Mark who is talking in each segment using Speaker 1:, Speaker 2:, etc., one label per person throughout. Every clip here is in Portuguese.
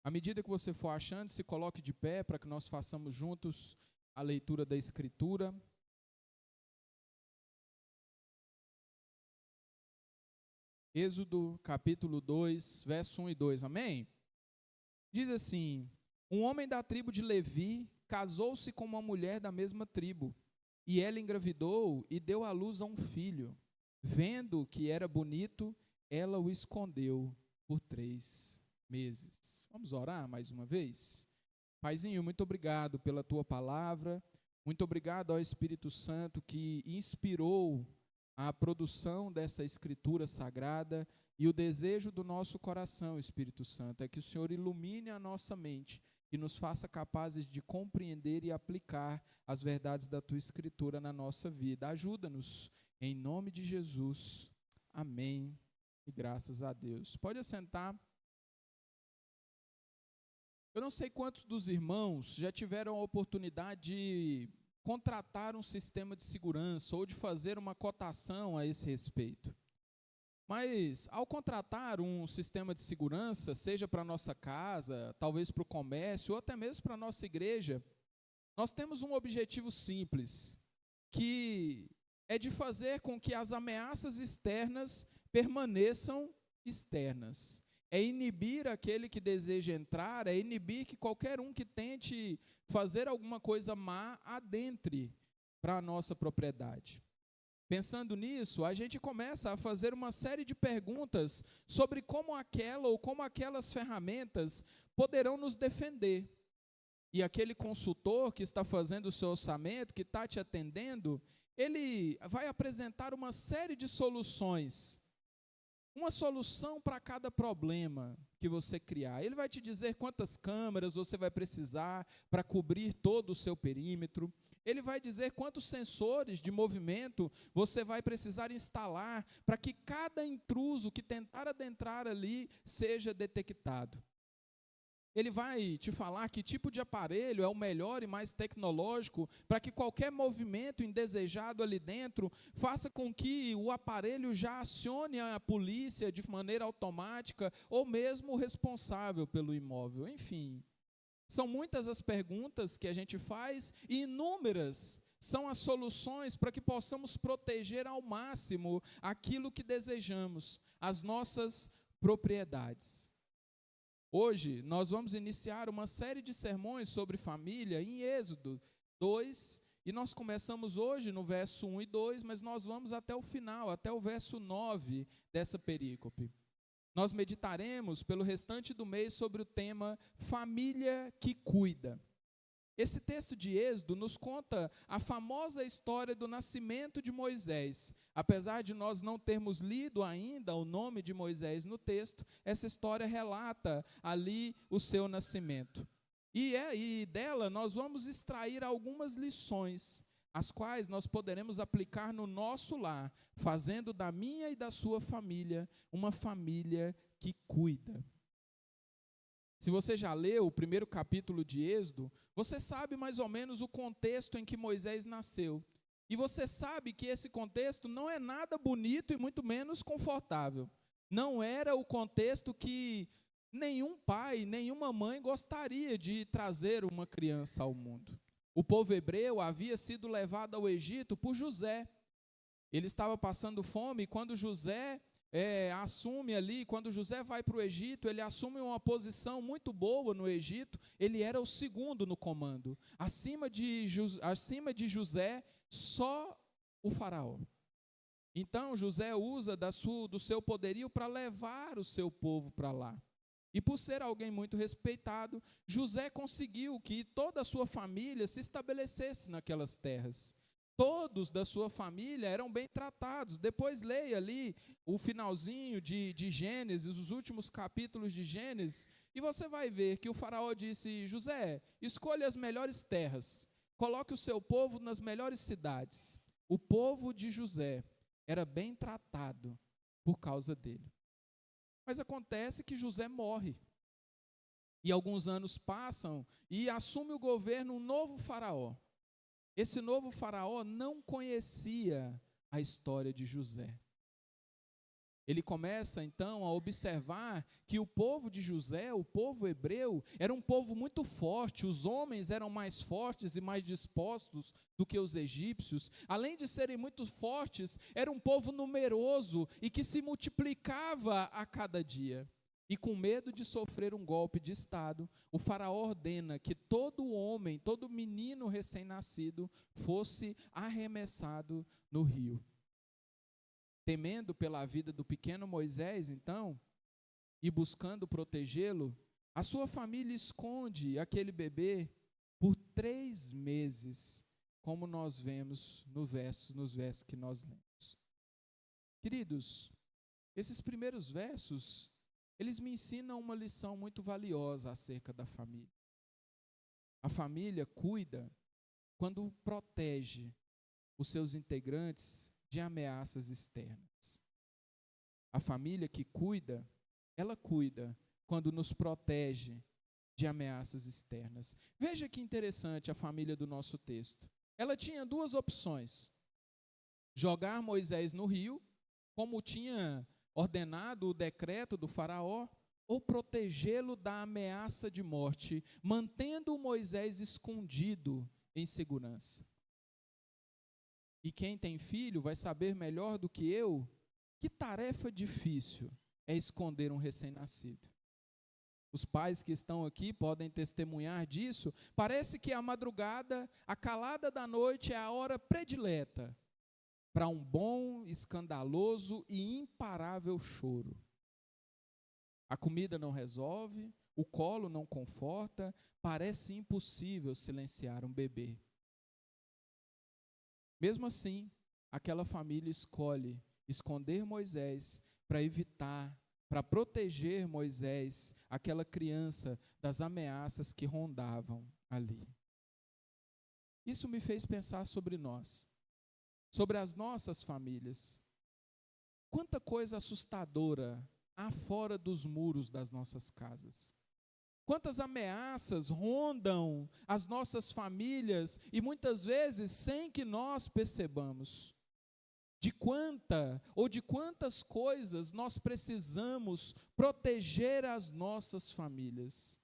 Speaker 1: À medida que você for achando, se coloque de pé para que nós façamos juntos a leitura da Escritura. Êxodo capítulo 2, verso 1 e 2, amém? Diz assim: um homem da tribo de Levi casou-se com uma mulher da mesma tribo, e ela engravidou e deu à luz a um filho. Vendo que era bonito, ela o escondeu por 3 meses. Vamos orar mais uma vez? Paizinho, muito obrigado pela tua palavra, muito obrigado ao Espírito Santo que inspirou a produção dessa escritura sagrada, e o desejo do nosso coração, Espírito Santo, é que o Senhor ilumine a nossa mente e nos faça capazes de compreender e aplicar as verdades da tua escritura na nossa vida. Ajuda-nos, em nome de Jesus. Amém. E graças a Deus. Pode assentar. Eu não sei quantos dos irmãos já tiveram a oportunidade de contratar um sistema de segurança ou de fazer uma cotação a esse respeito. Mas, ao contratar um sistema de segurança, seja para a nossa casa, talvez para o comércio, ou até mesmo para a nossa igreja, nós temos um objetivo simples, que é de fazer com que as ameaças externas permaneçam externas. É inibir aquele que deseja entrar, é inibir que qualquer um que tente fazer alguma coisa má adentre para a nossa propriedade. Pensando nisso, a gente começa a fazer uma série de perguntas sobre como aquela ou como aquelas ferramentas poderão nos defender. E aquele consultor que está fazendo o seu orçamento, que está te atendendo, ele vai apresentar uma série de soluções. Uma solução para cada problema que você criar. Ele vai te dizer quantas câmeras você vai precisar para cobrir todo o seu perímetro. Ele vai dizer quantos sensores de movimento você vai precisar instalar para que cada intruso que tentar adentrar ali seja detectado. Ele vai te falar que tipo de aparelho é o melhor e mais tecnológico para que qualquer movimento indesejado ali dentro faça com que o aparelho já acione a polícia de maneira automática ou mesmo o responsável pelo imóvel. Enfim, são muitas as perguntas que a gente faz e inúmeras são as soluções para que possamos proteger ao máximo aquilo que desejamos, as nossas propriedades. Hoje, nós vamos iniciar uma série de sermões sobre família em Êxodo 2, e nós começamos hoje no verso 1 e 2, mas nós vamos até o final, até o verso 9 dessa perícope. Nós meditaremos pelo restante do mês sobre o tema Família que Cuida. Esse texto de Êxodo nos conta a famosa história do nascimento de Moisés. Apesar de nós não termos lido ainda o nome de Moisés no texto, essa história relata ali o seu nascimento. E dela nós vamos extrair algumas lições, as quais nós poderemos aplicar no nosso lar, fazendo da minha e da sua família uma família que cuida. Se você já leu o primeiro capítulo de Êxodo, você sabe mais ou menos o contexto em que Moisés nasceu. E você sabe que esse contexto não é nada bonito e muito menos confortável. Não era o contexto que nenhum pai, nenhuma mãe gostaria de trazer uma criança ao mundo. O povo hebreu havia sido levado ao Egito por José. Ele estava passando fome e quando José assume ali, quando José vai para o Egito, ele assume uma posição muito boa no Egito, ele era o segundo no comando. Acima de José, só o faraó. Então José usa do seu poderio para levar o seu povo para lá. E por ser alguém muito respeitado, José conseguiu que toda a sua família se estabelecesse naquelas terras. Todos da sua família eram bem tratados. Depois leia ali o finalzinho de Gênesis, os últimos capítulos de Gênesis, e você vai ver que o faraó disse: José, escolha as melhores terras, coloque o seu povo nas melhores cidades. O povo de José era bem tratado por causa dele. Mas acontece que José morre. E alguns anos passam e assume o governo um novo faraó. Esse novo faraó não conhecia a história de José. Ele começa então a observar que o povo de José, o povo hebreu, era um povo muito forte, os homens eram mais fortes e mais dispostos do que os egípcios. Além de serem muito fortes, era um povo numeroso e que se multiplicava a cada dia. E com medo de sofrer um golpe de estado, o faraó ordena que todo homem, todo menino recém-nascido fosse arremessado no rio. Temendo pela vida do pequeno Moisés, então, e buscando protegê-lo, a sua família esconde aquele bebê por 3 meses, como nós vemos nos versos que nós lemos. Queridos, esses primeiros versos, eles me ensinam uma lição muito valiosa acerca da família. A família cuida quando protege os seus integrantes de ameaças externas. A família que cuida, ela cuida quando nos protege de ameaças externas. Veja que interessante a família do nosso texto. Ela tinha 2 opções: jogar Moisés no rio, como tinha ordenado o decreto do faraó, ou protegê-lo da ameaça de morte, mantendo Moisés escondido em segurança. E quem tem filho vai saber melhor do que eu que tarefa difícil é esconder um recém-nascido. Os pais que estão aqui podem testemunhar disso. Parece que a madrugada, a calada da noite é a hora predileta para um bom, escandaloso e imparável choro. A comida não resolve, o colo não conforta, parece impossível silenciar um bebê. Mesmo assim, aquela família escolhe esconder Moisés para evitar, para proteger Moisés, aquela criança, das ameaças que rondavam ali. Isso me fez pensar sobre nós, sobre as nossas famílias. Quanta coisa assustadora há fora dos muros das nossas casas. Quantas ameaças rondam as nossas famílias e muitas vezes sem que nós percebamos. De quantas coisas nós precisamos proteger as nossas famílias.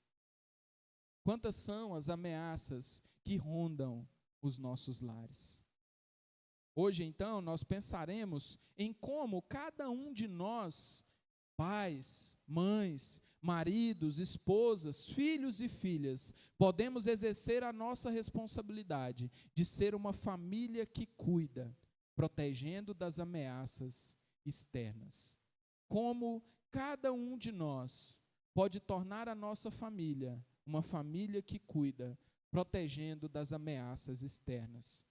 Speaker 1: Quantas são as ameaças que rondam os nossos lares. Hoje, então, nós pensaremos em como cada um de nós, pais, mães, maridos, esposas, filhos e filhas, podemos exercer a nossa responsabilidade de ser uma família que cuida, protegendo das ameaças externas. Como cada um de nós pode tornar a nossa família uma família que cuida, protegendo das ameaças externas.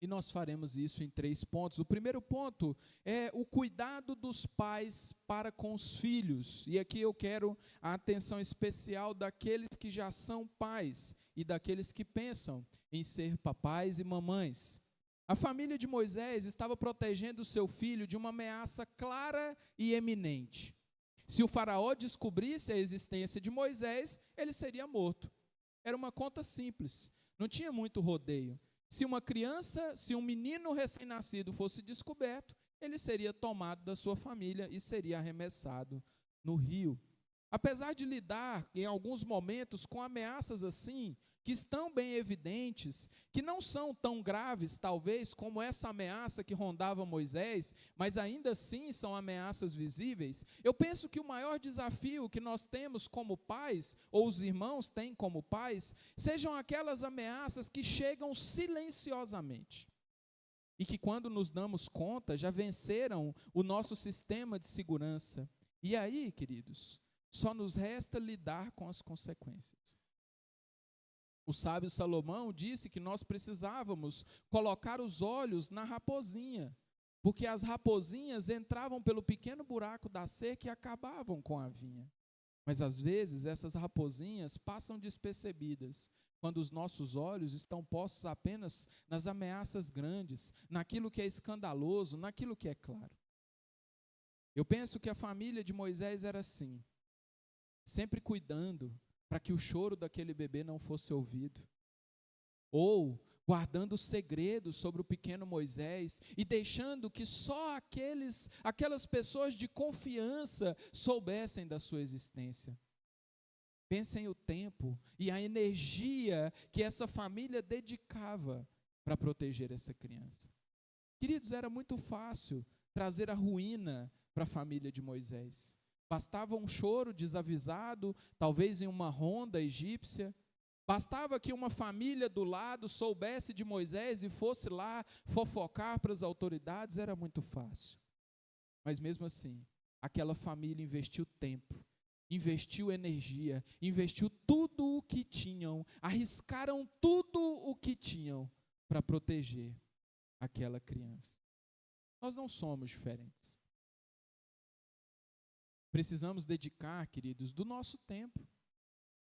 Speaker 1: E nós faremos isso em 3 pontos. O primeiro ponto é o cuidado dos pais para com os filhos. E aqui eu quero a atenção especial daqueles que já são pais e daqueles que pensam em ser papais e mamães. A família de Moisés estava protegendo o seu filho de uma ameaça clara e eminente. Se o faraó descobrisse a existência de Moisés, ele seria morto. Era uma conta simples, não tinha muito rodeio. Se uma criança, se um menino recém-nascido fosse descoberto, ele seria tomado da sua família e seria arremessado no rio. Apesar de lidar, em alguns momentos, com ameaças assim, que estão bem evidentes, que não são tão graves, talvez, como essa ameaça que rondava Moisés, mas ainda assim são ameaças visíveis, eu penso que o maior desafio que nós temos como pais, ou os irmãos têm como pais, sejam aquelas ameaças que chegam silenciosamente, e que quando nos damos conta, já venceram o nosso sistema de segurança. E aí, queridos, só nos resta lidar com as consequências. O sábio Salomão disse que nós precisávamos colocar os olhos na raposinha, porque as raposinhas entravam pelo pequeno buraco da cerca e acabavam com a vinha. Mas às vezes essas raposinhas passam despercebidas, quando os nossos olhos estão postos apenas nas ameaças grandes, naquilo que é escandaloso, naquilo que é claro. Eu penso que a família de Moisés era assim, sempre cuidando para que o choro daquele bebê não fosse ouvido. Ou, guardando segredos sobre o pequeno Moisés e deixando que só aquelas pessoas de confiança soubessem da sua existência. Pensem o tempo e a energia que essa família dedicava para proteger essa criança. Queridos, era muito fácil trazer a ruína para a família de Moisés. Bastava um choro desavisado, talvez em uma ronda egípcia. Bastava que uma família do lado soubesse de Moisés e fosse lá fofocar para as autoridades, era muito fácil. Mas mesmo assim, aquela família investiu tempo, investiu energia, investiu tudo o que tinham, arriscaram tudo o que tinham para proteger aquela criança. Nós não somos diferentes. Precisamos dedicar, queridos, do nosso tempo.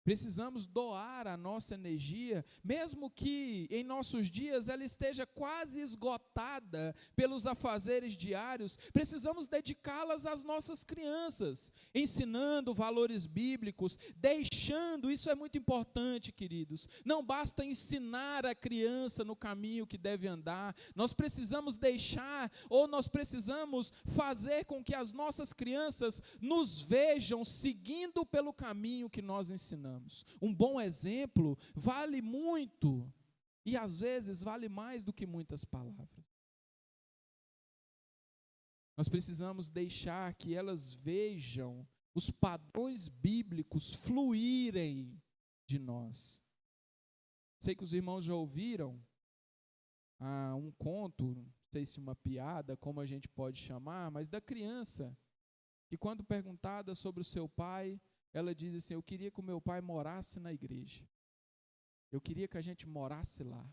Speaker 1: Precisamos doar a nossa energia, mesmo que em nossos dias ela esteja quase esgotada pelos afazeres diários, precisamos dedicá-las às nossas crianças, ensinando valores bíblicos, deixando, isso é muito importante, queridos, não basta ensinar a criança no caminho que deve andar, nós precisamos deixar, ou nós precisamos fazer com que as nossas crianças nos vejam seguindo pelo caminho que nós ensinamos. Um bom exemplo vale muito e às vezes vale mais do que muitas palavras. Nós precisamos deixar que elas vejam os padrões bíblicos fluírem de nós. Sei que os irmãos já ouviram um conto, não sei se uma piada, como a gente pode chamar, mas da criança que quando perguntada sobre o seu pai, ela diz assim: eu queria que o meu pai morasse na igreja. Eu queria que a gente morasse lá.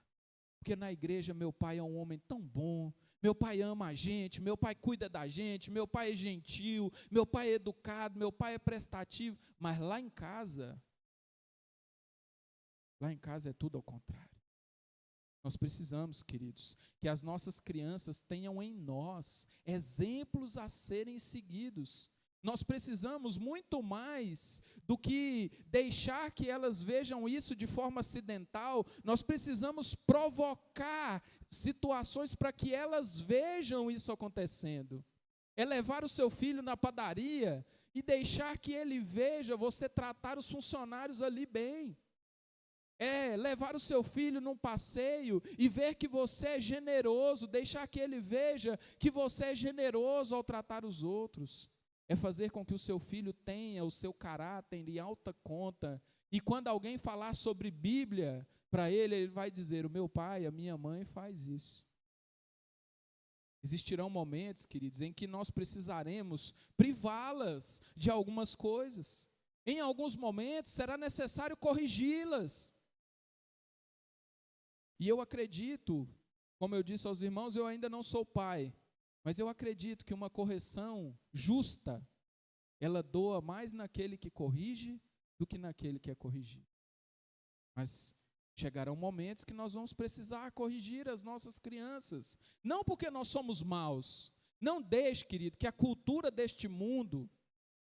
Speaker 1: Porque na igreja meu pai é um homem tão bom, meu pai ama a gente, meu pai cuida da gente, meu pai é gentil, meu pai é educado, meu pai é prestativo. Mas lá em casa é tudo ao contrário. Nós precisamos, queridos, que as nossas crianças tenham em nós exemplos a serem seguidos. Nós precisamos muito mais do que deixar que elas vejam isso de forma acidental, nós precisamos provocar situações para que elas vejam isso acontecendo. É levar o seu filho na padaria e deixar que ele veja você tratar os funcionários ali bem. É levar o seu filho num passeio e ver que você é generoso, deixar que ele veja que você é generoso ao tratar os outros. É fazer com que o seu filho tenha o seu caráter em alta conta. E quando alguém falar sobre Bíblia para ele, ele vai dizer: o meu pai, a minha mãe faz isso. Existirão momentos, queridos, em que nós precisaremos privá-las de algumas coisas. Em alguns momentos será necessário corrigi-las. E eu acredito, como eu disse aos irmãos, eu ainda não sou pai, mas eu acredito que uma correção justa, ela doa mais naquele que corrige do que naquele que é corrigido. Mas chegarão momentos que nós vamos precisar corrigir as nossas crianças. Não porque nós somos maus. Não deixe, querido, que a cultura deste mundo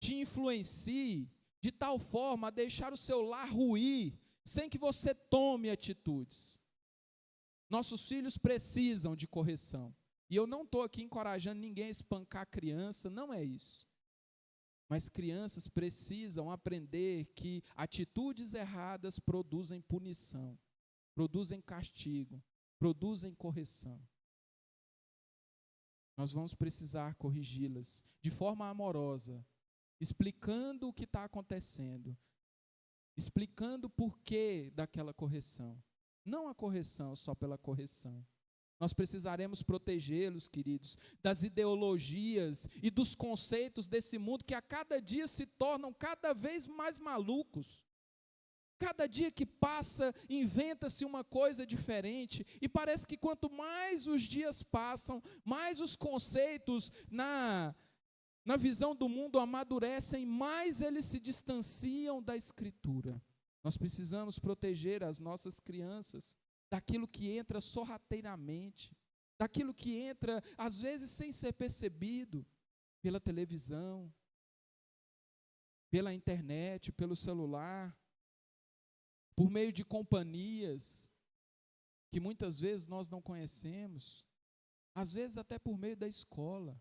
Speaker 1: te influencie de tal forma a deixar o seu lar ruir, sem que você tome atitudes. Nossos filhos precisam de correção. E eu não estou aqui encorajando ninguém a espancar a criança, não é isso. Mas crianças precisam aprender que atitudes erradas produzem punição, produzem castigo, produzem correção. Nós vamos precisar corrigi-las de forma amorosa, explicando o que está acontecendo, explicando o porquê daquela correção. Não a correção só pela correção. Nós precisaremos protegê-los, queridos, das ideologias e dos conceitos desse mundo que a cada dia se tornam cada vez mais malucos. Cada dia que passa, inventa-se uma coisa diferente, e parece que quanto mais os dias passam, mais os conceitos na visão do mundo amadurecem, mais eles se distanciam da Escritura. Nós precisamos proteger as nossas crianças daquilo que entra sorrateiramente, daquilo que entra, às vezes, sem ser percebido, pela televisão, pela internet, pelo celular, por meio de companhias que muitas vezes nós não conhecemos, às vezes até por meio da escola.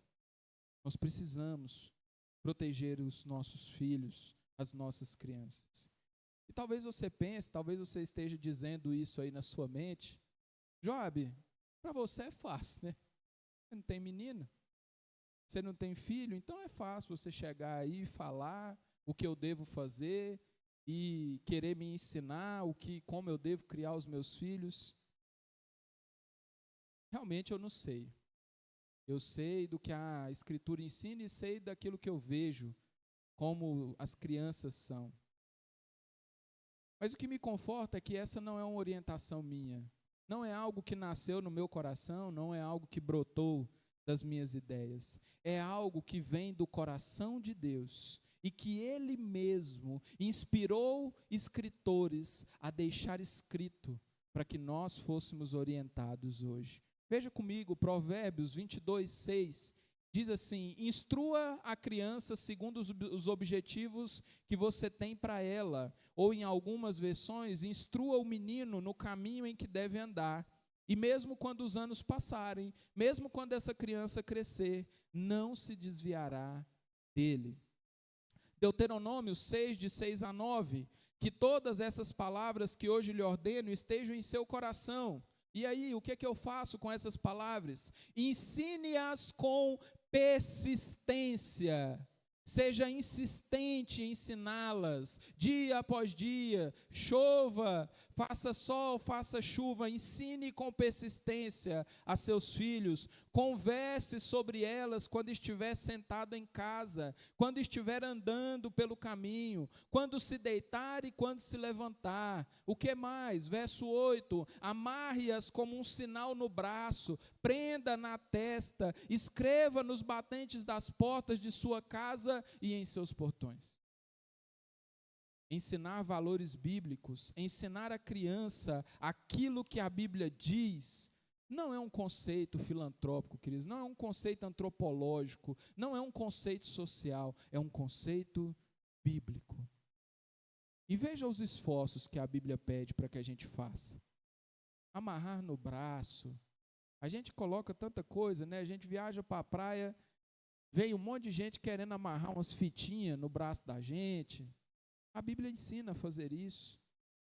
Speaker 1: Nós precisamos proteger os nossos filhos, as nossas crianças. E talvez você pense, talvez você esteja dizendo isso aí na sua mente: Joab, para você é fácil, né? Você não tem menino, você não tem filho, então é fácil você chegar aí e falar o que eu devo fazer e querer me ensinar como eu devo criar os meus filhos. Realmente eu não sei. Eu sei do que a Escritura ensina e sei daquilo que eu vejo, como as crianças são. Mas o que me conforta é que essa não é uma orientação minha. Não é algo que nasceu no meu coração, não é algo que brotou das minhas ideias. É algo que vem do coração de Deus e que Ele mesmo inspirou escritores a deixar escrito para que nós fôssemos orientados hoje. Veja comigo, Provérbios 22:6, diz assim: instrua a criança segundo os objetivos que você tem para ela. Ou em algumas versões, instrua o menino no caminho em que deve andar. E mesmo quando os anos passarem, mesmo quando essa criança crescer, não se desviará dele. Deuteronômio 6, de 6-9, que todas essas palavras que hoje lhe ordeno estejam em seu coração. E aí, o que é que eu faço com essas palavras? Ensine-as com persistência. Seja insistente em ensiná-las, dia após dia, chova, faça sol, faça chuva, ensine com persistência a seus filhos, converse sobre elas quando estiver sentado em casa, quando estiver andando pelo caminho, quando se deitar e quando se levantar. O que mais? Verso 8, amarre-as como um sinal no braço, prenda na testa, escreva nos batentes das portas de sua casa e em seus portões. Ensinar valores bíblicos, ensinar a criança aquilo que a Bíblia diz, não é um conceito filantrópico, queridos, não é um conceito antropológico, não é um conceito social, é um conceito bíblico. E veja os esforços que a Bíblia pede para que a gente faça. Amarrar no braço. A gente coloca tanta coisa, né? A gente viaja para a praia, vem um monte de gente querendo amarrar umas fitinhas no braço da gente. A Bíblia ensina a fazer isso.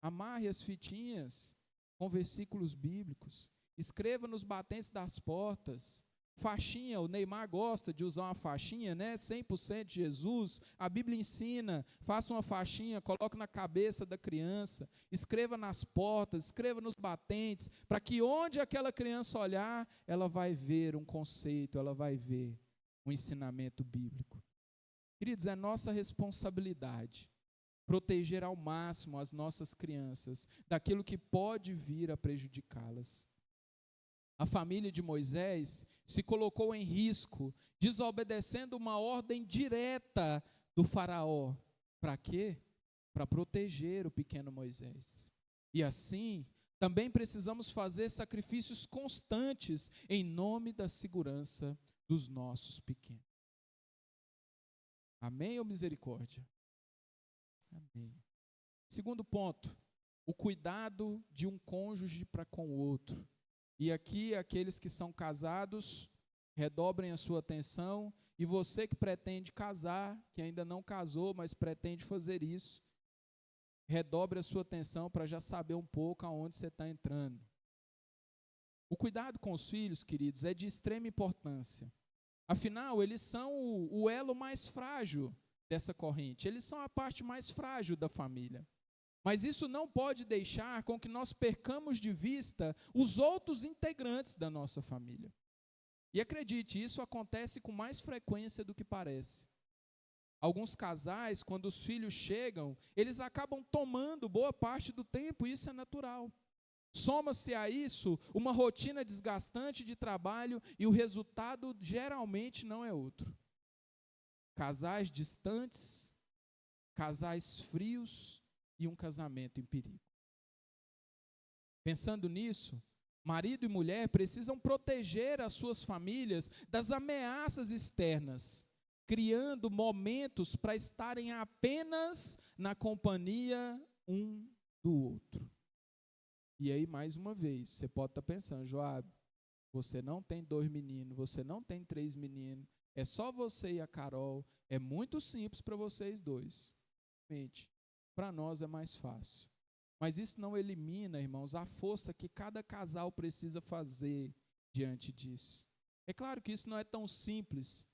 Speaker 1: Amarre as fitinhas com versículos bíblicos. Escreva nos batentes das portas. Faixinha, o Neymar gosta de usar uma faixinha, né? 100% de Jesus. A Bíblia ensina, faça uma faixinha, coloque na cabeça da criança, escreva nas portas, escreva nos batentes, para que onde aquela criança olhar, ela vai ver um conceito, ela vai ver um ensinamento bíblico. Queridos, é nossa responsabilidade proteger ao máximo as nossas crianças daquilo que pode vir a prejudicá-las. A família de Moisés se colocou em risco, desobedecendo uma ordem direta do faraó. Para quê? Para proteger o pequeno Moisés. E assim, também precisamos fazer sacrifícios constantes em nome da segurança dos nossos pequenos. Amém ou misericórdia? Amém. Segundo ponto, o cuidado de um cônjuge para com o outro. E aqui, aqueles que são casados, redobrem a sua atenção, e você que pretende casar, que ainda não casou, mas pretende fazer isso, redobre a sua atenção para já saber um pouco aonde você está entrando. O cuidado com os filhos, queridos, é de extrema importância. Afinal, eles são o elo mais frágil dessa corrente, eles são a parte mais frágil da família. Mas isso não pode deixar com que nós percamos de vista os outros integrantes da nossa família. E acredite, isso acontece com mais frequência do que parece. Alguns casais, quando os filhos chegam, eles acabam tomando boa parte do tempo, e isso é natural. Soma-se a isso uma rotina desgastante de trabalho e o resultado geralmente não é outro. Casais distantes, casais frios e um casamento em perigo. Pensando nisso, marido e mulher precisam proteger as suas famílias das ameaças externas, criando momentos para estarem apenas na companhia um do outro. E aí, mais uma vez, você pode estar pensando, Joab, você não tem 2 meninos, você não tem 3 meninos, é só você e a Carol, é muito simples para vocês dois. Para nós é mais fácil. Mas isso não elimina, irmãos, a força que cada casal precisa fazer diante disso. É claro que isso não é tão simples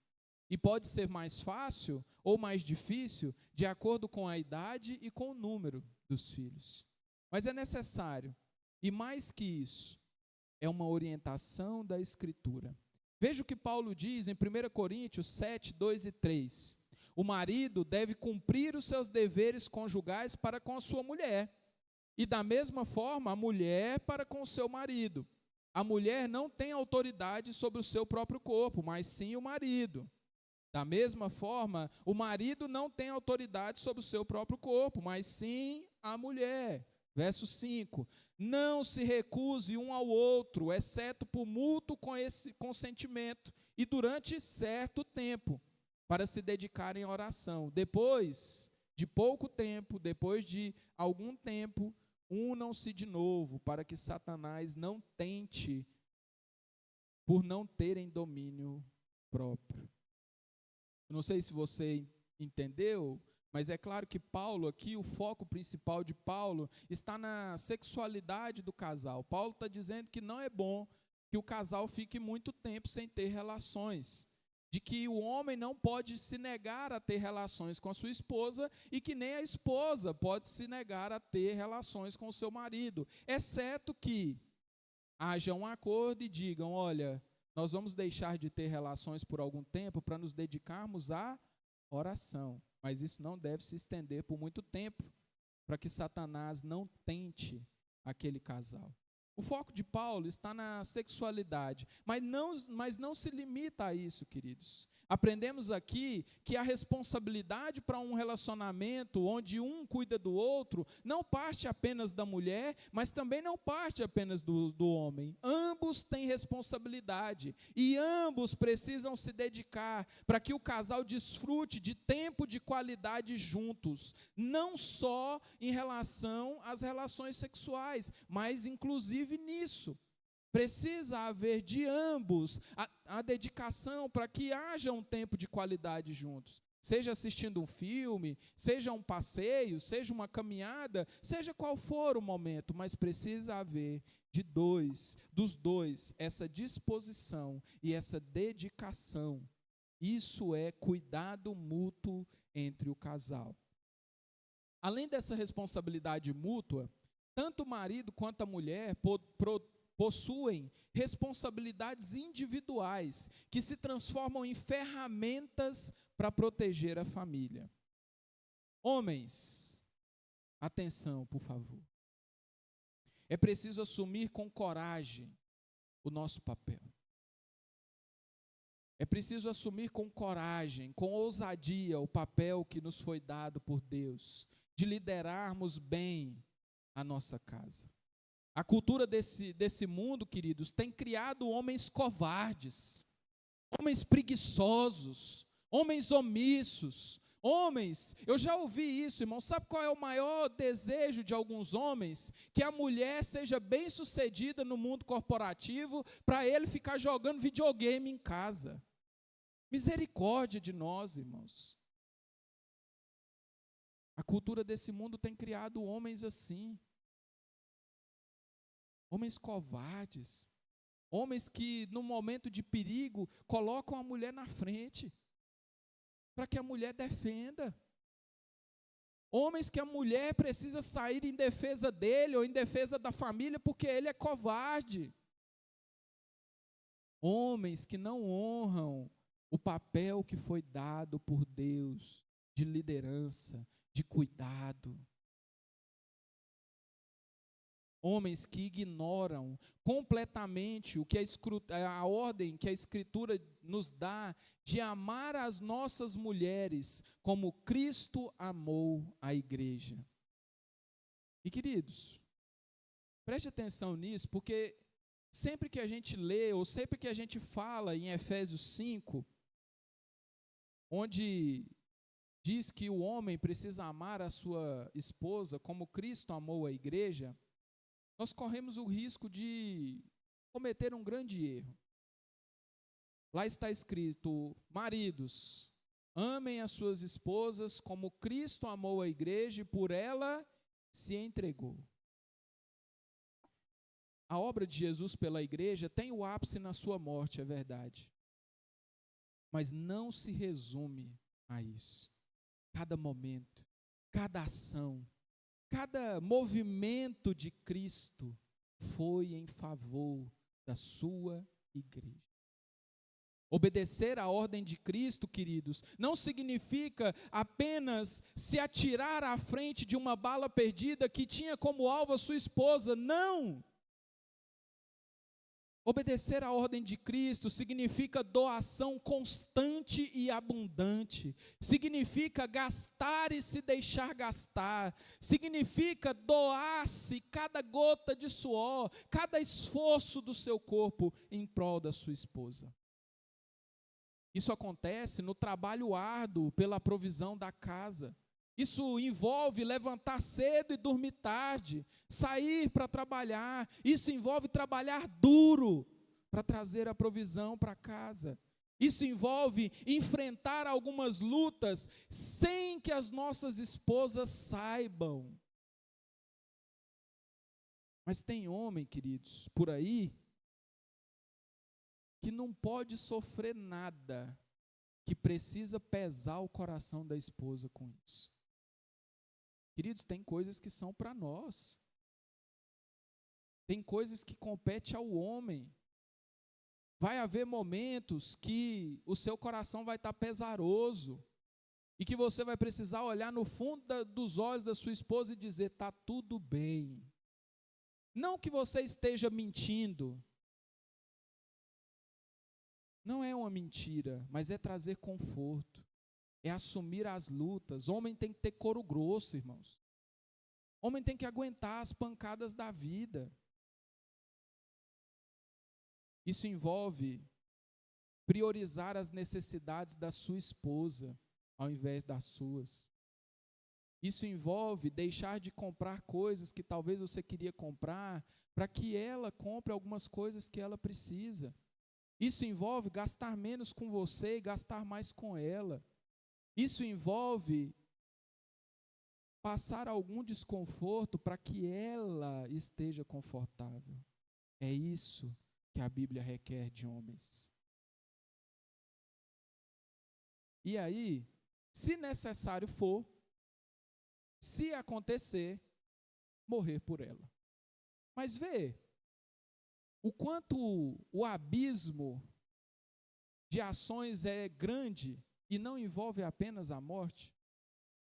Speaker 1: e pode ser mais fácil ou mais difícil de acordo com a idade e com o número dos filhos. Mas é necessário, e mais que isso, é uma orientação da Escritura. Veja o que Paulo diz em 1 Coríntios 7, 2 e 3. O marido deve cumprir os seus deveres conjugais para com a sua mulher, e da mesma forma a mulher para com o seu marido. A mulher não tem autoridade sobre o seu próprio corpo, mas sim o marido. Da mesma forma, o marido não tem autoridade sobre o seu próprio corpo, mas sim a mulher. Verso 5. Não se recuse um ao outro, exceto por mútuo consentimento, e durante certo tempo, para se dedicarem à oração. Depois de pouco tempo, depois de algum tempo, unam-se de novo, para que Satanás não tente, por não terem domínio próprio. Eu não sei se você entendeu, mas é claro que Paulo aqui, o foco principal de Paulo está na sexualidade do casal. Paulo está dizendo que não é bom que o casal fique muito tempo sem ter relações, de que o homem não pode se negar a ter relações com a sua esposa e que nem a esposa pode se negar a ter relações com o seu marido, exceto que haja um acordo e digam, olha, nós vamos deixar de ter relações por algum tempo para nos dedicarmos à oração. Mas isso não deve se estender por muito tempo, para que Satanás não tente aquele casal. O foco de Paulo está na sexualidade, mas não se limita a isso, queridos. Aprendemos aqui que a responsabilidade para um relacionamento onde um cuida do outro não parte apenas da mulher, mas também não parte apenas do homem. Ambos têm responsabilidade e ambos precisam se dedicar para que o casal desfrute de tempo de qualidade juntos, não só em relação às relações sexuais, mas inclusive nisso. Precisa haver de ambos a dedicação para que haja um tempo de qualidade juntos. Seja assistindo um filme, seja um passeio, seja uma caminhada, seja qual for o momento, mas precisa haver dos dois, essa disposição e essa dedicação. Isso é cuidado mútuo entre o casal. Além dessa responsabilidade mútua, tanto o marido quanto a mulher possuem responsabilidades individuais que se transformam em ferramentas para proteger a família. Homens, atenção, por favor. É preciso assumir com coragem o nosso papel. É preciso assumir com coragem, com ousadia, o papel que nos foi dado por Deus, de liderarmos bem a nossa casa. A cultura desse mundo, queridos, tem criado homens covardes, homens preguiçosos, homens omissos, homens, eu já ouvi isso, irmão, sabe qual é o maior desejo de alguns homens? Que a mulher seja bem-sucedida no mundo corporativo, para ele ficar jogando videogame em casa. Misericórdia de nós, irmãos. A cultura desse mundo tem criado homens assim. Homens covardes, homens que no momento de perigo colocam a mulher na frente, para que a mulher defenda. Homens que a mulher precisa sair em defesa dele ou em defesa da família porque ele é covarde. Homens que não honram o papel que foi dado por Deus de liderança, de cuidado. Homens que ignoram completamente o que a ordem que a Escritura nos dá de amar as nossas mulheres como Cristo amou a igreja. E queridos, preste atenção nisso, porque sempre que a gente lê, ou sempre que a gente fala em Efésios 5, onde diz que o homem precisa amar a sua esposa como Cristo amou a igreja, nós corremos o risco de cometer um grande erro. Lá está escrito: maridos, amem as suas esposas como Cristo amou a igreja e por ela se entregou. A obra de Jesus pela igreja tem o ápice na sua morte, é verdade. Mas não se resume a isso. Cada momento, cada ação, cada movimento de Cristo foi em favor da sua igreja. Obedecer à ordem de Cristo, queridos, não significa apenas se atirar à frente de uma bala perdida que tinha como alvo a sua esposa. Não! Obedecer à ordem de Cristo significa doação constante e abundante, significa gastar e se deixar gastar, significa doar-se cada gota de suor, cada esforço do seu corpo em prol da sua esposa. Isso acontece no trabalho árduo pela provisão da casa. Isso envolve levantar cedo e dormir tarde, sair para trabalhar. Isso envolve trabalhar duro para trazer a provisão para casa. Isso envolve enfrentar algumas lutas sem que as nossas esposas saibam. Mas tem homem, queridos, por aí, que não pode sofrer nada, que precisa pesar o coração da esposa com isso. Queridos, tem coisas que são para nós. Tem coisas que competem ao homem. Vai haver momentos que o seu coração vai estar pesaroso e que você vai precisar olhar no fundo dos olhos da sua esposa e dizer: está tudo bem. Não que você esteja mentindo. Não é uma mentira, mas é trazer conforto. É assumir as lutas. Homem tem que ter couro grosso, irmãos. Homem tem que aguentar as pancadas da vida. Isso envolve priorizar as necessidades da sua esposa ao invés das suas. Isso envolve deixar de comprar coisas que talvez você queria comprar para que ela compre algumas coisas que ela precisa. Isso envolve gastar menos com você e gastar mais com ela. Isso envolve passar algum desconforto para que ela esteja confortável. É isso que a Bíblia requer de homens. E aí, se necessário for, se acontecer, morrer por ela. Mas vê o quanto o abismo de ações é grande e não envolve apenas a morte.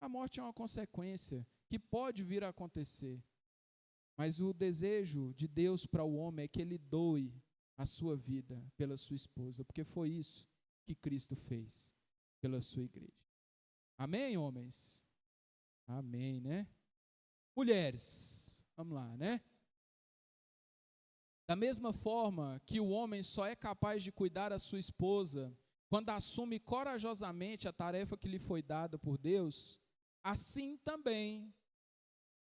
Speaker 1: A morte é uma consequência que pode vir a acontecer. Mas o desejo de Deus para o homem é que ele doe a sua vida pela sua esposa, porque foi isso que Cristo fez pela sua igreja. Amém, homens? Amém, né? Mulheres, vamos lá, né? Da mesma forma que o homem só é capaz de cuidar da sua esposa quando assume corajosamente a tarefa que lhe foi dada por Deus, assim também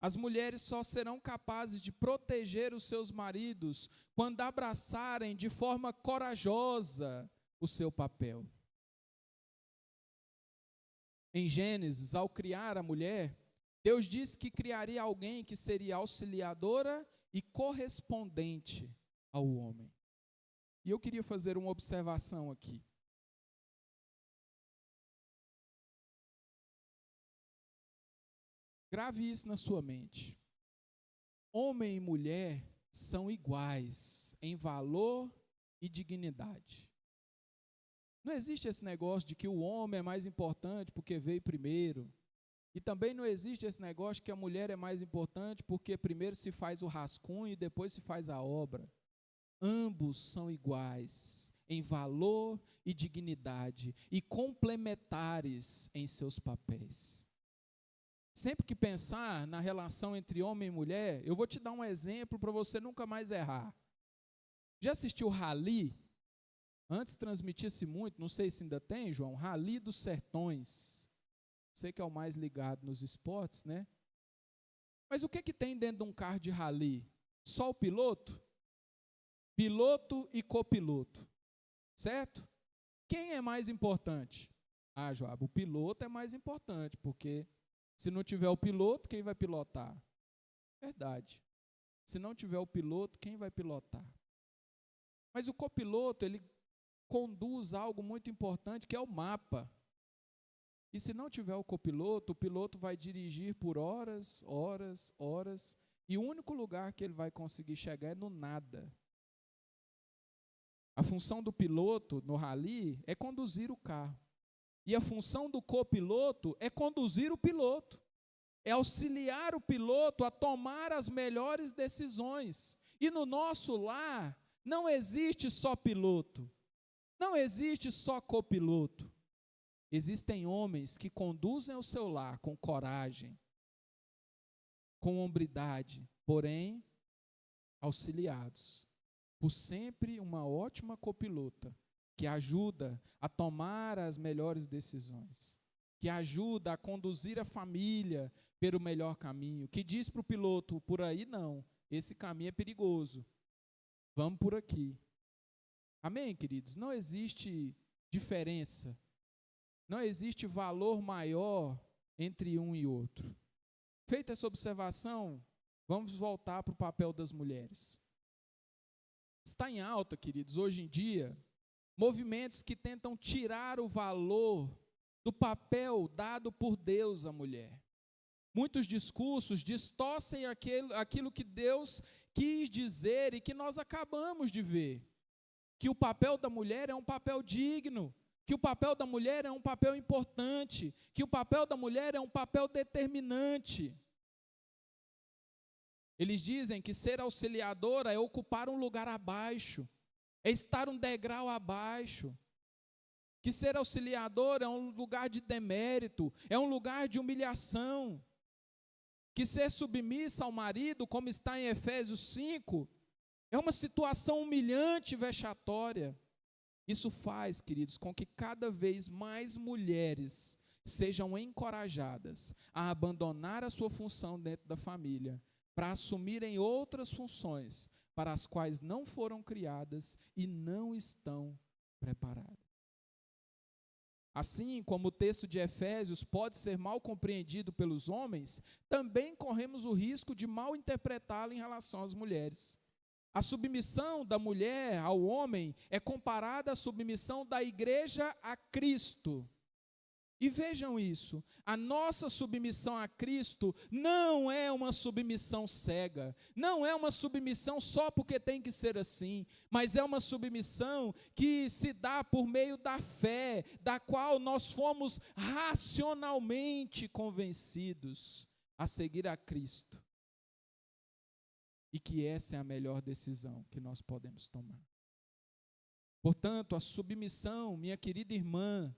Speaker 1: as mulheres só serão capazes de proteger os seus maridos quando abraçarem de forma corajosa o seu papel. Em Gênesis, ao criar a mulher, Deus disse que criaria alguém que seria auxiliadora e correspondente ao homem. E eu queria fazer uma observação aqui. Grave isso na sua mente. Homem e mulher são iguais em valor e dignidade. Não existe esse negócio de que o homem é mais importante porque veio primeiro. E também não existe esse negócio que a mulher é mais importante porque primeiro se faz o rascunho e depois se faz a obra. Ambos são iguais em valor e dignidade e complementares em seus papéis. Sempre que pensar na relação entre homem e mulher, eu vou te dar um exemplo para você nunca mais errar. Já assistiu Rally? Antes transmitia-se muito, não sei se ainda tem, João, Rally dos Sertões. Você que é o mais ligado nos esportes, né? Mas o que tem dentro de um carro de rally? Só o piloto? Piloto e copiloto, certo? Quem é mais importante? Ah, Joab, o piloto é mais importante, porque se não tiver o piloto, quem vai pilotar? Verdade. Se não tiver o piloto, quem vai pilotar? Mas o copiloto, ele conduz algo muito importante, que é o mapa. E se não tiver o copiloto, o piloto vai dirigir por horas, horas, horas, e o único lugar que ele vai conseguir chegar é no nada. A função do piloto no rally é conduzir o carro. E a função do copiloto é conduzir o piloto. É auxiliar o piloto a tomar as melhores decisões. E no nosso lar, não existe só piloto. Não existe só copiloto. Existem homens que conduzem o seu lar com coragem, com hombridade, porém auxiliados por sempre uma ótima copilota, que ajuda a tomar as melhores decisões, que ajuda a conduzir a família pelo melhor caminho, que diz para o piloto, por aí não, esse caminho é perigoso, vamos por aqui. Amém, queridos? Não existe diferença, não existe valor maior entre um e outro. Feita essa observação, vamos voltar para o papel das mulheres. Está em alta, queridos, hoje em dia, movimentos que tentam tirar o valor do papel dado por Deus à mulher. Muitos discursos distorcem aquilo que Deus quis dizer e que nós acabamos de ver. Que o papel da mulher é um papel digno, que o papel da mulher é um papel importante, que o papel da mulher é um papel determinante. Eles dizem que ser auxiliadora é ocupar um lugar abaixo, é estar um degrau abaixo. Que ser auxiliadora é um lugar de demérito, é um lugar de humilhação. Que ser submissa ao marido, como está em Efésios 5, é uma situação humilhante e vexatória. Isso faz, queridos, com que cada vez mais mulheres sejam encorajadas a abandonar a sua função dentro da família, para assumirem outras funções para as quais não foram criadas e não estão preparadas. Assim como o texto de Efésios pode ser mal compreendido pelos homens, também corremos o risco de mal interpretá-lo em relação às mulheres. A submissão da mulher ao homem é comparada à submissão da igreja a Cristo. E vejam isso, a nossa submissão a Cristo não é uma submissão cega, não é uma submissão só porque tem que ser assim, mas é uma submissão que se dá por meio da fé, da qual nós fomos racionalmente convencidos a seguir a Cristo. E que essa é a melhor decisão que nós podemos tomar. Portanto, a submissão, minha querida irmã,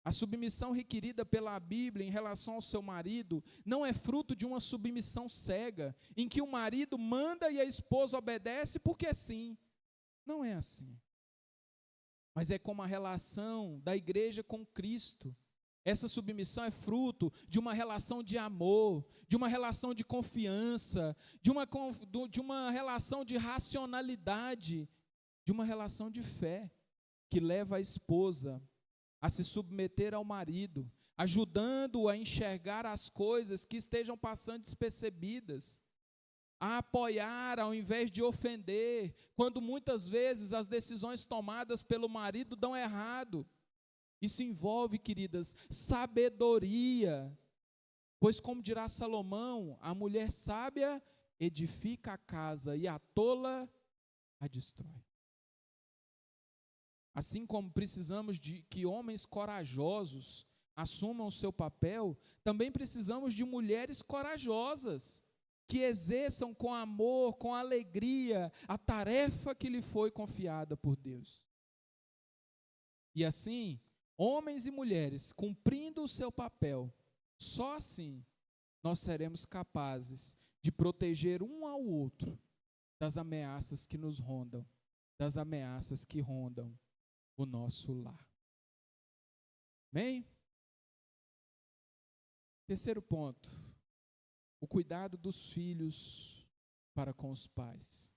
Speaker 1: a submissão requerida pela Bíblia em relação ao seu marido não é fruto de uma submissão cega, em que o marido manda e a esposa obedece porque sim. Não é assim. Mas é como a relação da igreja com Cristo. Essa submissão é fruto de uma relação de amor, de uma relação de confiança, de uma relação de racionalidade, de uma relação de fé, que leva a esposa a se submeter ao marido, ajudando-o a enxergar as coisas que estejam passando despercebidas, a apoiar ao invés de ofender, quando muitas vezes as decisões tomadas pelo marido dão errado. Isso envolve, queridas, sabedoria, pois como dirá Salomão, a mulher sábia edifica a casa e a tola a destrói. Assim como precisamos de que homens corajosos assumam o seu papel, também precisamos de mulheres corajosas, que exerçam com amor, com alegria, a tarefa que lhe foi confiada por Deus. E assim, homens e mulheres cumprindo o seu papel, só assim nós seremos capazes de proteger um ao outro das ameaças que nos rondam, das ameaças que rondam o nosso lar. Amém? Terceiro ponto, o cuidado dos filhos para com os pais.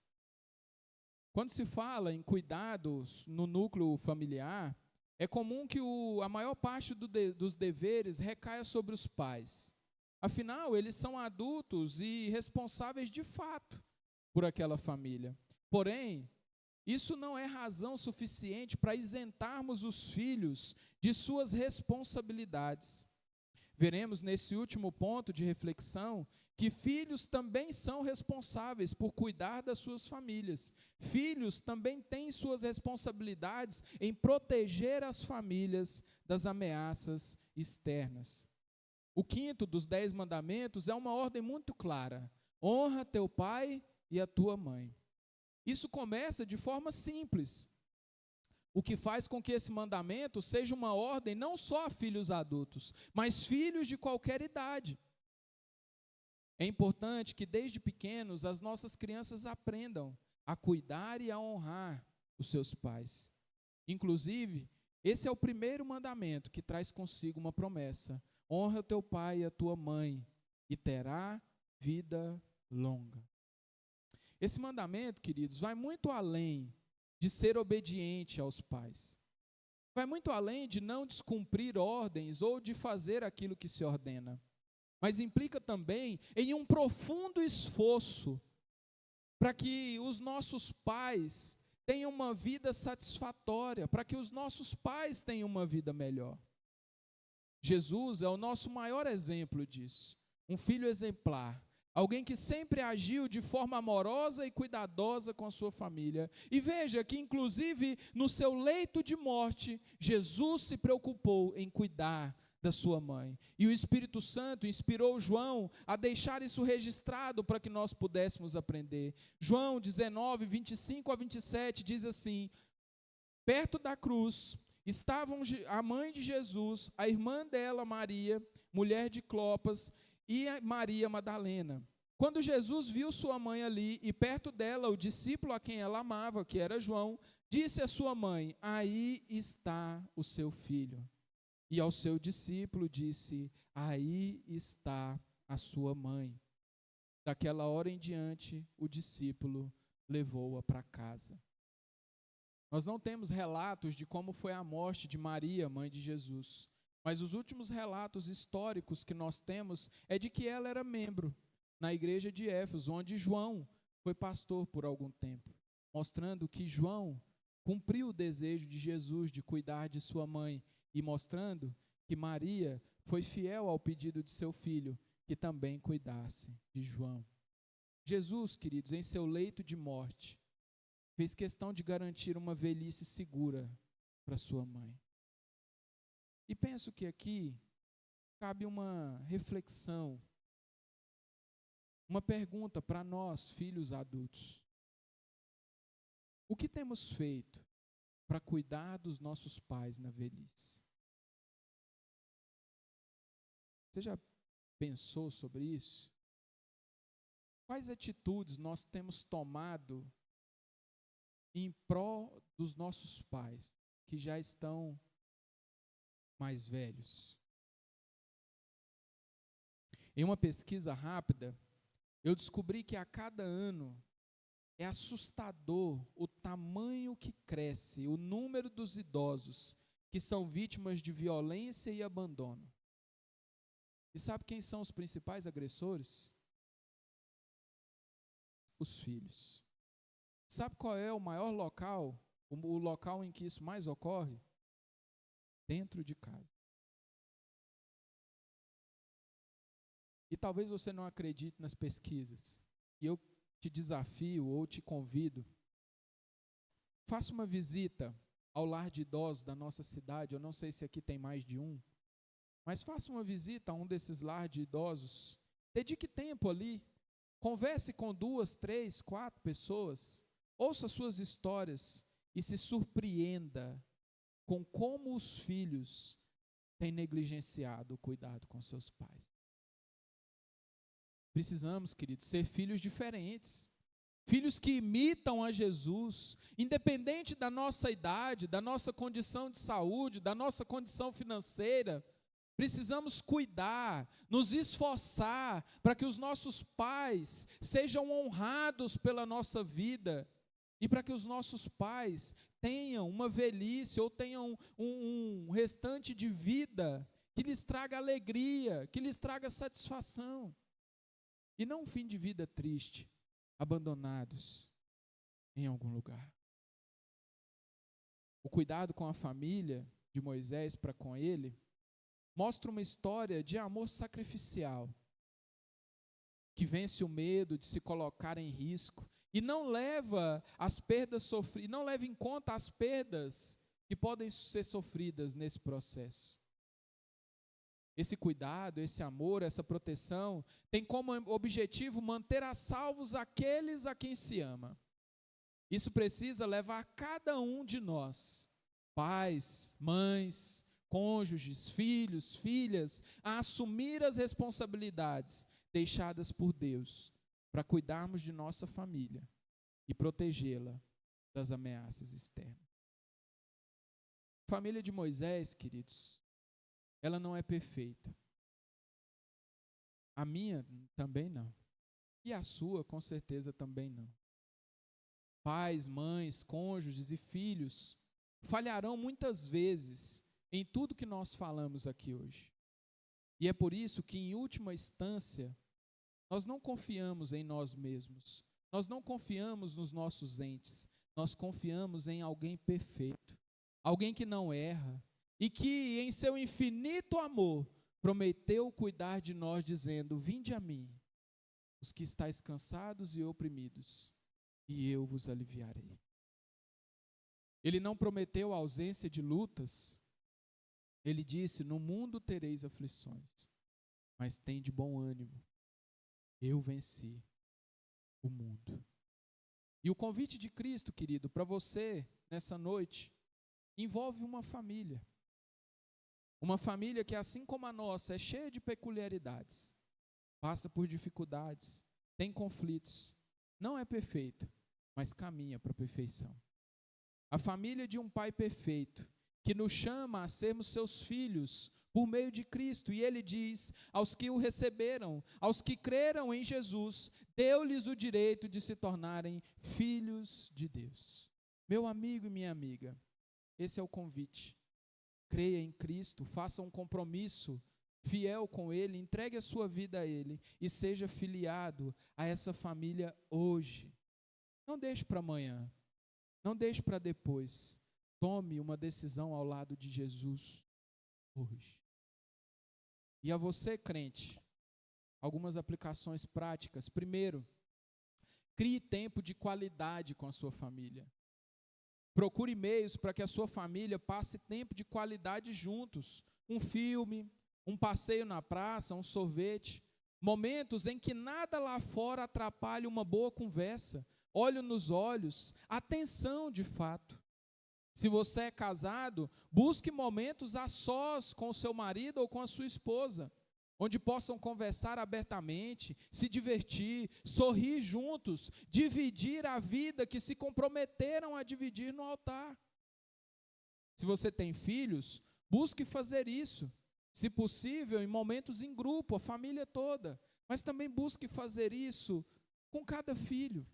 Speaker 1: Quando se fala em cuidados no núcleo familiar, é comum que a maior parte dos deveres recaia sobre os pais. Afinal, eles são adultos e responsáveis de fato por aquela família. Porém, isso não é razão suficiente para isentarmos os filhos de suas responsabilidades. Veremos nesse último ponto de reflexão que filhos também são responsáveis por cuidar das suas famílias. Filhos também têm suas responsabilidades em proteger as famílias das ameaças externas. O quinto dos 10 mandamentos é uma ordem muito clara: honra teu pai e a tua mãe. Isso começa de forma simples, o que faz com que esse mandamento seja uma ordem não só a filhos adultos, mas filhos de qualquer idade. É importante que desde pequenos as nossas crianças aprendam a cuidar e a honrar os seus pais. Inclusive, esse é o primeiro mandamento que traz consigo uma promessa: honra o teu pai e a tua mãe, e terá vida longa. Esse mandamento, queridos, vai muito além de ser obediente aos pais. Vai muito além de não descumprir ordens ou de fazer aquilo que se ordena. Mas implica também em um profundo esforço para que os nossos pais tenham uma vida satisfatória, para que os nossos pais tenham uma vida melhor. Jesus é o nosso maior exemplo disso. Um filho exemplar. Alguém que sempre agiu de forma amorosa e cuidadosa com a sua família. E veja que, inclusive, no seu leito de morte, Jesus se preocupou em cuidar da sua mãe. E o Espírito Santo inspirou João a deixar isso registrado para que nós pudéssemos aprender. João 19, 25 a 27 diz assim: perto da cruz estavam a mãe de Jesus, a irmã dela, Maria, mulher de Clopas, e a Maria Madalena. Quando Jesus viu sua mãe ali e perto dela o discípulo a quem ela amava, que era João, disse à sua mãe: aí está o seu filho. E ao seu discípulo disse: aí está a sua mãe. Daquela hora em diante, o discípulo levou-a para casa. Nós não temos relatos de como foi a morte de Maria, mãe de Jesus. Mas os últimos relatos históricos que nós temos é de que ela era membro na igreja de Éfeso, onde João foi pastor por algum tempo, mostrando que João cumpriu o desejo de Jesus de cuidar de sua mãe e mostrando que Maria foi fiel ao pedido de seu filho, que também cuidasse de João. Jesus, queridos, em seu leito de morte, fez questão de garantir uma velhice segura para sua mãe. E penso que aqui cabe uma reflexão, uma pergunta para nós, filhos adultos. O que temos feito para cuidar dos nossos pais na velhice? Você já pensou sobre isso? Quais atitudes nós temos tomado em prol dos nossos pais, que já estão mais velhos? Em uma pesquisa rápida, eu descobri que a cada ano é assustador o tamanho que cresce, o número dos idosos que são vítimas de violência e abandono. E sabe quem são os principais agressores? Os filhos. Sabe qual é o maior local, o local em que isso mais ocorre? Dentro de casa. E talvez você não acredite nas pesquisas. E eu te desafio ou te convido. Faça uma visita ao lar de idosos da nossa cidade. Eu não sei se aqui tem mais de um. Mas faça uma visita a um desses lares de idosos. Dedique tempo ali. Converse com 2, 3, 4 pessoas. Ouça suas histórias e se surpreenda com como os filhos têm negligenciado o cuidado com seus pais. Precisamos, queridos, ser filhos diferentes. Filhos que imitam a Jesus, independente da nossa idade, da nossa condição de saúde, da nossa condição financeira. Precisamos cuidar, nos esforçar para que os nossos pais sejam honrados pela nossa vida e para que os nossos pais tenham uma velhice ou tenham um restante de vida que lhes traga alegria, que lhes traga satisfação. E não um fim de vida triste, abandonados em algum lugar. O cuidado com a família de Moisés para com ele mostra uma história de amor sacrificial, que vence o medo de se colocar em risco e não leva as perdas sofridas, não leva em conta as perdas que podem ser sofridas nesse processo. Esse cuidado, esse amor, essa proteção tem como objetivo manter a salvos aqueles a quem se ama. Isso precisa levar cada um de nós, pais, mães, cônjuges, filhos, filhas, a assumir as responsabilidades deixadas por Deus para cuidarmos de nossa família e protegê-la das ameaças externas. A família de Moisés, queridos, ela não é perfeita. A minha também não. E a sua, com certeza, também não. Pais, mães, cônjuges e filhos falharão muitas vezes em tudo que nós falamos aqui hoje. E é por isso que, em última instância, nós não confiamos em nós mesmos, nós não confiamos nos nossos entes, nós confiamos em alguém perfeito, alguém que não erra e que, em seu infinito amor, prometeu cuidar de nós, dizendo: vinde a mim, os que estáis cansados e oprimidos, e eu vos aliviarei. Ele não prometeu a ausência de lutas. Ele disse: no mundo tereis aflições, mas tende bom ânimo, eu venci o mundo. E o convite de Cristo, querido, para você, nessa noite, envolve uma família. Uma família que, assim como a nossa, é cheia de peculiaridades, passa por dificuldades, tem conflitos, não é perfeita, mas caminha para a perfeição. A família de um pai perfeito, que nos chama a sermos seus filhos por meio de Cristo. E ele diz: aos que o receberam, aos que creram em Jesus, deu-lhes o direito de se tornarem filhos de Deus. Meu amigo e minha amiga, esse é o convite. Creia em Cristo, faça um compromisso fiel com Ele, entregue a sua vida a Ele e seja filiado a essa família hoje. Não deixe para amanhã, não deixe para depois. Tome uma decisão ao lado de Jesus hoje. E a você, crente, algumas aplicações práticas. Primeiro, crie tempo de qualidade com a sua família. Procure meios para que a sua família passe tempo de qualidade juntos. Um filme, um passeio na praça, um sorvete. Momentos em que nada lá fora atrapalhe uma boa conversa. Olho nos olhos, atenção de fato. Se você é casado, busque momentos a sós com o seu marido ou com a sua esposa, onde possam conversar abertamente, se divertir, sorrir juntos, dividir a vida que se comprometeram a dividir no altar. Se você tem filhos, busque fazer isso, se possível, em momentos em grupo, a família toda, mas também busque fazer isso com cada filho.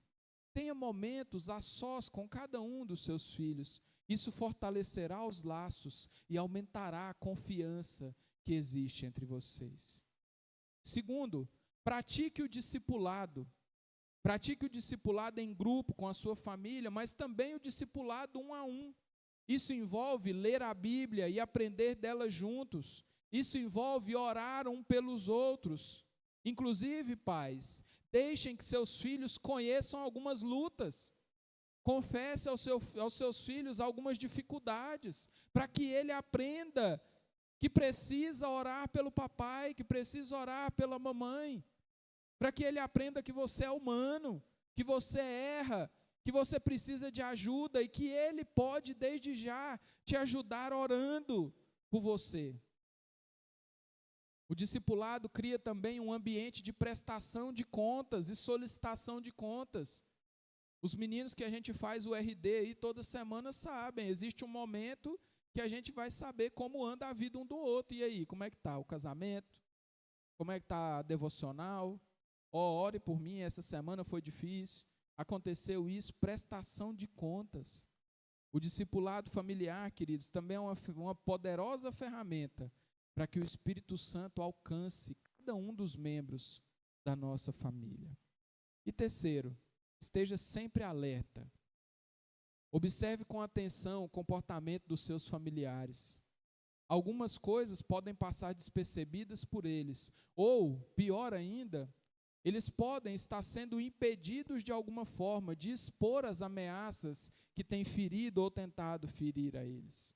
Speaker 1: Tenha momentos a sós com cada um dos seus filhos. Isso fortalecerá os laços e aumentará a confiança que existe entre vocês. Segundo, pratique o discipulado. Pratique o discipulado em grupo com a sua família, mas também o discipulado um a um. Isso envolve ler a Bíblia e aprender dela juntos. Isso envolve orar um pelos outros. Inclusive, pais, deixem que seus filhos conheçam algumas lutas. Confesse aos seus filhos algumas dificuldades, para que ele aprenda que precisa orar pelo papai, que precisa orar pela mamãe, para que ele aprenda que você é humano, que você erra, que você precisa de ajuda e que ele pode, desde já, te ajudar orando por você. O discipulado cria também um ambiente de prestação de contas e solicitação de contas. Os meninos que a gente faz o RD aí toda semana sabem, existe um momento que a gente vai saber como anda a vida um do outro. E aí, como é que está o casamento? Como é que está a devocional? Ore por mim, essa semana foi difícil. Aconteceu isso, prestação de contas. O discipulado familiar, queridos, também é uma poderosa ferramenta para que o Espírito Santo alcance cada um dos membros da nossa família. E terceiro, esteja sempre alerta. Observe com atenção o comportamento dos seus familiares. Algumas coisas podem passar despercebidas por eles, ou, pior ainda, eles podem estar sendo impedidos de alguma forma de expor as ameaças que têm ferido ou tentado ferir a eles.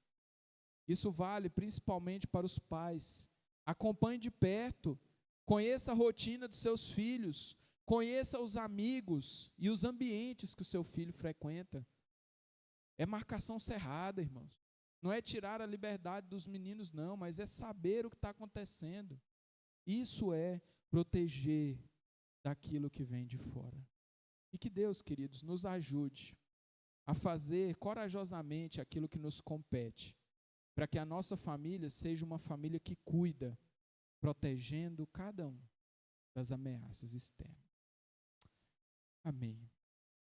Speaker 1: Isso vale principalmente para os pais. Acompanhe de perto, conheça a rotina dos seus filhos, conheça os amigos e os ambientes que o seu filho frequenta. É marcação cerrada, irmãos. Não é tirar a liberdade dos meninos, não, mas é saber o que está acontecendo. Isso é proteger daquilo que vem de fora. E que Deus, queridos, nos ajude a fazer corajosamente aquilo que nos compete, para que a nossa família seja uma família que cuida, protegendo cada um das ameaças externas. Amém.